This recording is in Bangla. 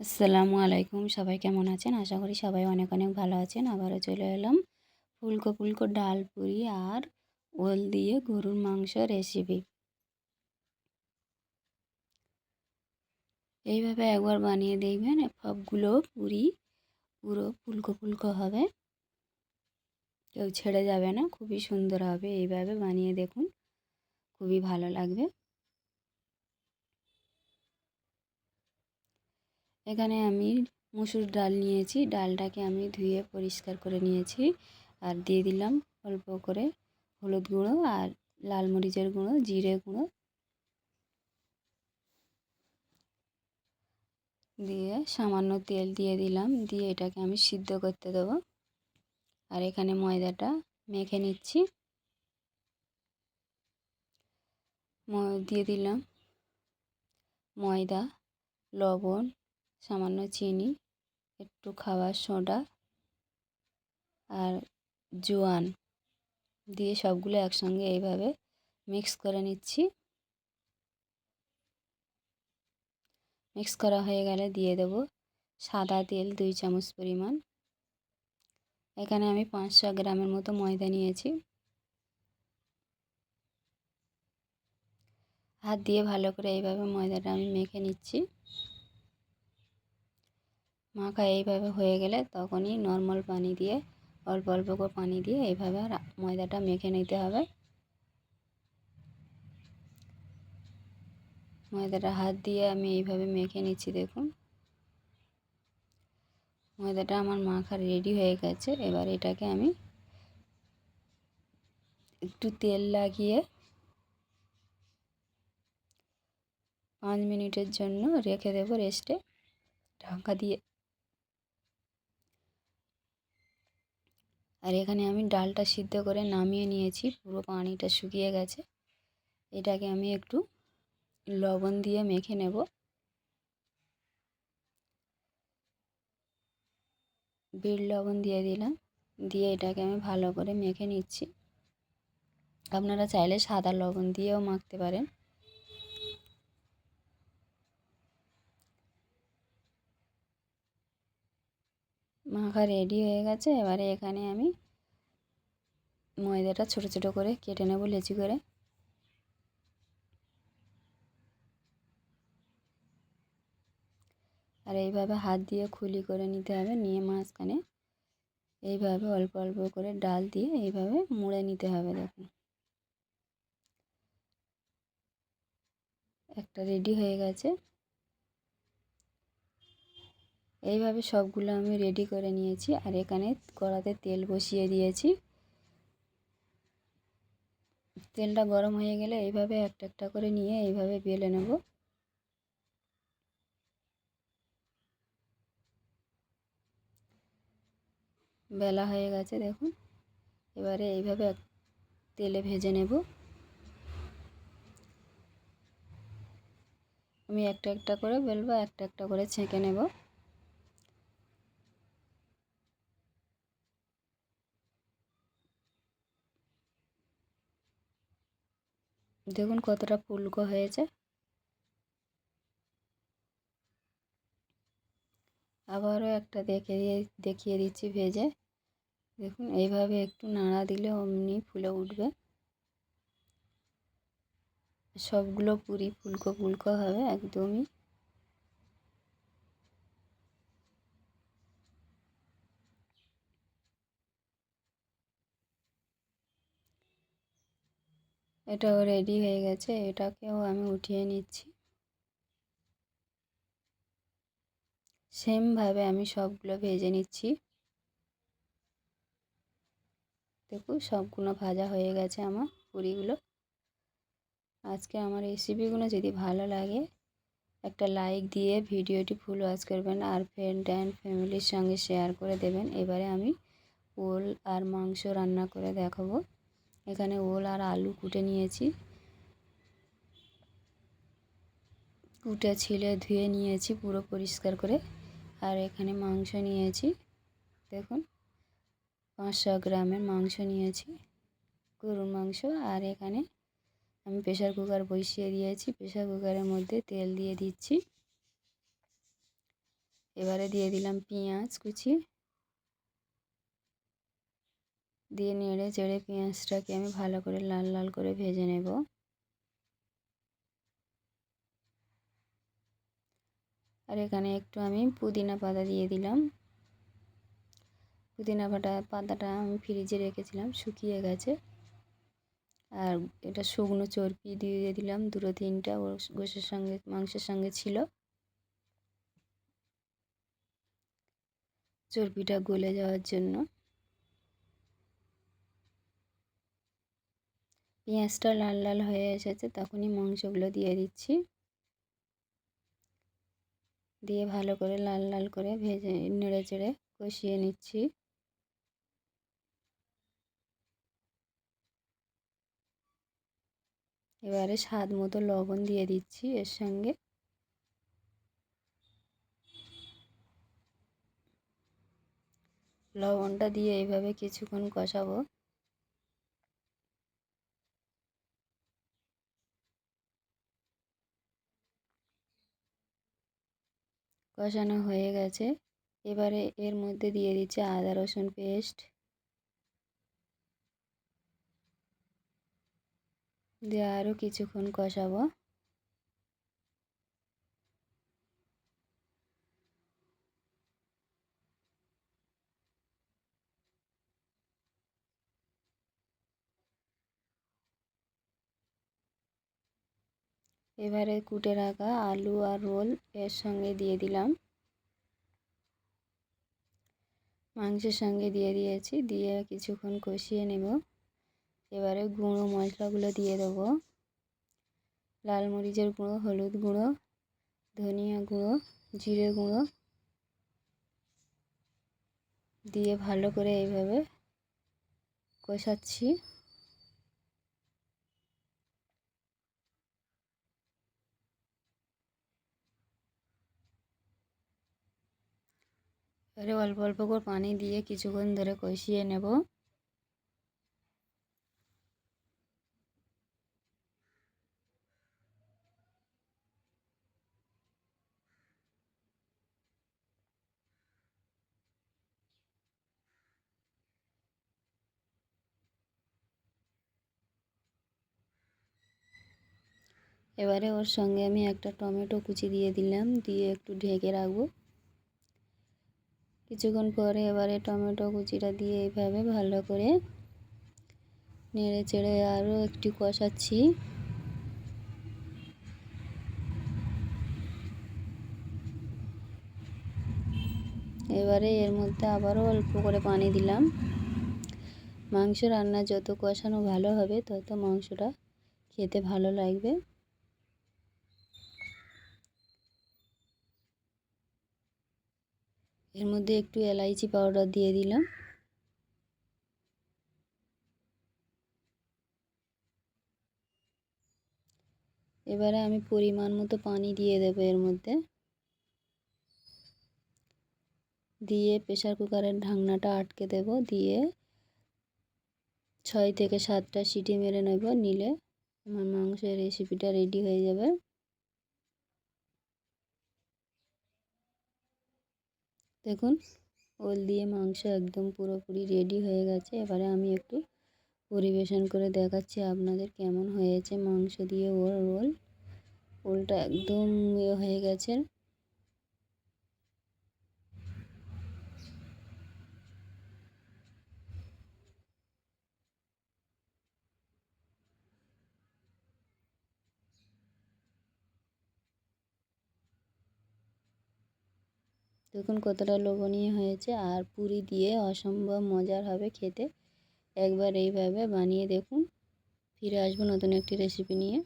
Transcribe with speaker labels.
Speaker 1: আসসালামু আলাইকুম। সবাই কেমন আছেন? আশা করি সবাই অনেক অনেক ভালো আছেন। আবারও চলে এলাম ফুলকো ফুলকো ডাল পুরি আর ওল দিয়ে গরুর মাংস রেসিপি। এইভাবে একবার বানিয়ে দেখবেন, সবগুলো পুরি পুরো ফুলকো ফুলকো হবে, কেউ ছেড়ে যাবে না, খুবই সুন্দর হবে। এইভাবে বানিয়ে দেখুন, খুবই ভালো লাগবে। এখানে আমি মসুর ডাল নিয়েছি, ডালটাকে আমি ধুয়ে পরিষ্কার করে নিয়েছি আর দিয়ে দিলাম অল্প করে হলুদ গুঁড়ো আর লাল মরিচের গুঁড়ো, জিরে গুঁড়ো দিয়ে সামান্য তেল দিয়ে দিলাম, দিয়ে এটাকে আমি সিদ্ধ করতে দেবো। আর এখানে ময়দাটা মেখে নিচ্ছি, দিয়ে দিলাম ময়দা, লবণ, সামান্য চিনি, একটু খাবার সোডা আর জোয়ান দিয়ে সবগুলো একসঙ্গে এইভাবে মিক্স করে নিচ্ছি। মিক্স করা হয়ে গেলে দিয়ে দেব সাদা তেল 2 চামচ পরিমাণ। এখানে আমি 500 গ্রামের মতো ময়দা নিয়েছি। হাত দিয়ে ভালো করে এইভাবে ময়দাটা আমি মেখে নিচ্ছি। মাখা এইভাবে হয়ে গেলে তখনই নর্মাল পানি দিয়ে অল্প অল্প করে পানি দিয়ে এইভাবে ময়দাটা মেখে নিতে হবে। ময়দাটা হাত দিয়ে আমি এইভাবে মেখে নিচ্ছি। দেখুন ময়দাটা আমার মাখা রেডি হয়ে গেছে। এবার এটাকে আমি একটু তেল লাগিয়ে 5 মিনিটের জন্য রেখে দেবো রেস্টে, ঢাকা দিয়ে। আর এখানে আমি ডালটা সিদ্ধ করে নামিয়ে নিয়েছি, পুরো পানিটা শুকিয়ে গেছে। এটাকে আমি একটু লবণ দিয়ে মেখে নেব। বিট লবণ দিয়ে দিলাম, দিয়ে এটাকে আমি ভালো করে মেখে নিচ্ছি। আপনারা চাইলে সাদা লবণ দিয়েও মাখতে পারেন। মাখা রেডি হয়ে গেছে। এবারে এখানে আমি ময়দাটা ছোট ছোট করে কেটে নেব লেচি করে। আর এইভাবে হাত দিয়ে খুলি করে নিতে হবে, নিয়ে মাঝখানে এইভাবে অল্প অল্প করে ডাল দিয়ে এইভাবে মুড়ে নিতে হবে। দেখুন একটা রেডি হয়ে গেছে। এইভাবে সবগুলো আমি রেডি করে নিয়েছি। আর এখানে কড়াতে তেল বসিয়ে দিয়েছি। তেলটা গরম হয়ে গেলে এইভাবে একটা একটা করে নিয়ে এইভাবে বেলে নেব। বেলা হয়ে গেছে দেখুন। এবারে এইভাবে তেলে ভেজে নেব। আমি একটা একটা করে বেলবো, একটা একটা করে ছেঁকে নেব। দেখুন কতটা ফুলকো হয়েছে। আবারও একটা দেখিয়ে দিচ্ছি ভেজে। দেখুন এইভাবে একটু নাড়া দিলে অমনি ফুলে উঠবে। সবগুলো পুরি ফুলকো ফুলকো হবে একদমই। এটাও রেডি হয়ে গেছে, এটাকেও আমি উঠিয়ে নিচ্ছি। সেমভাবে আমি সবগুলো ভেজে নিচ্ছি। দেখুন সবগুলো ভাজা হয়ে গেছে আমার পুরিগুলো। আজকে আমার রেসিপিগুলো যদি ভালো লাগে একটা লাইক দিয়ে ভিডিওটি ফুল ওয়াচ করবেন আর ফ্রেন্ড অ্যান্ড ফ্যামিলির সঙ্গে শেয়ার করে দেবেন। এবারে আমি ওল আর মাংস রান্না করে দেখাবো। এখানে ওল আর আলু কুটে নিয়েছি, কুটে ছিলে ধুয়ে নিয়েছি পুরো পরিষ্কার করে। আর এখানে মাংস নিয়েছি, দেখুন 500 গ্রামের মাংস নিয়েছি, গরুর মাংস। আর এখানে আমি প্রেসার কুকার বসিয়ে দিয়েছি। প্রেসার কুকারের মধ্যে তেল দিয়ে দিচ্ছি। এবারে দিয়ে দিলাম পেঁয়াজ কুচি, দিয়ে নেড়ে চেড়ে পেঁয়াজটাকে আমি ভালো করে লাল লাল করে ভেজে নেব। আর এখানে একটু আমি পুদিনা পাতা দিয়ে দিলাম। পুদিনা পাতাটা আমি ফ্রিজে রেখেছিলাম, শুকিয়ে গেছে। আর এটা শুকনো চর্বি দিয়ে দিলাম, 2-3টা গোশের সঙ্গে মাংসের সঙ্গে ছিল। চর্বিটা গলে যাওয়ার জন্য। পেঁয়াজটা লাল লাল হয়ে এসেছে, তখনই মাংসগুলো দিয়ে দিচ্ছি। দিয়ে ভালো করে লাল লাল করে ভেজে নেড়ে চেড়ে কষিয়ে নিচ্ছি। এবারে স্বাদ মতো লবণ দিয়ে দিচ্ছি এর সঙ্গে। লবণটা দিয়ে এইভাবে কিছুক্ষণ কষাবো। কষানো হয়ে গেছে। এবারে এর মধ্যে দিয়ে দিচ্ছি আদা রসুন পেস্ট, দিয়ে আরও কিছুক্ষণ কষাবো। এবারে কুটে রাখা আলু আর রোল এর সঙ্গে দিয়ে দিলাম, মাংসের সঙ্গে দিয়ে দিয়েছি। দিয়ে কিছুক্ষণ কষিয়ে নেব। এবারে গুঁড়ো মশলাগুলো দিয়ে দেবো। লাল মরিচের গুঁড়ো, হলুদ গুঁড়ো, ধনিয়া গুঁড়ো, জিরে গুঁড়ো দিয়ে ভালো করে এইভাবে কষাচ্ছি। এবারে অল্প অল্প করে পানি দিয়ে কিছুক্ষণ ধরে কষিয়ে নেব। এবারে ওর সঙ্গে আমি একটা টমেটো কুচি দিয়ে দিলাম, দিয়ে একটু ঢেকে রাখবো। কিছুক্ষণ পরে এবারে টমেটো কুচিটা দিয়ে এইভাবে ভালো করে নেড়ে চেড়ে আরও একটু কষাচ্ছি। এবারে এর মধ্যে আবারও অল্প করে পানি দিলাম। মাংস রান্না যত কষানো ভালো হবে তত মাংসটা খেতে ভালো লাগবে। এর মধ্যে একটু এলাইচি পাউডার দিয়ে দিলাম। এবারে আমি পরিমাণ মতো পানি দিয়ে দেবো এর মধ্যে, দিয়ে প্রেসার কুকারের ঢাকনাটা আটকে দেব। দিয়ে 6 থেকে 7টা সিটি মেরে নেব। নিলে আমার মাংসের রেসিপিটা রেডি হয়ে যাবে। দেখুন, ওল দিয়ে মাংস একদম পুরোপুরি রেডি হয়ে গেছে। এবারে আমি একটু পরিবেশন করে দেখাচ্ছি আপনাদের কেমন হয়েছে মাংস দিয়ে রোল। ওলটা একদম হয়ে গেছে। দেখুন কতটা লোভনীয় হয়েছে, আর পুরি দিয়ে অসম্ভব মজার হবে খেতে। একবার এইভাবে বানিয়ে দেখুন। ফিরে আসবো নতুন একটি রেসিপি নিয়ে।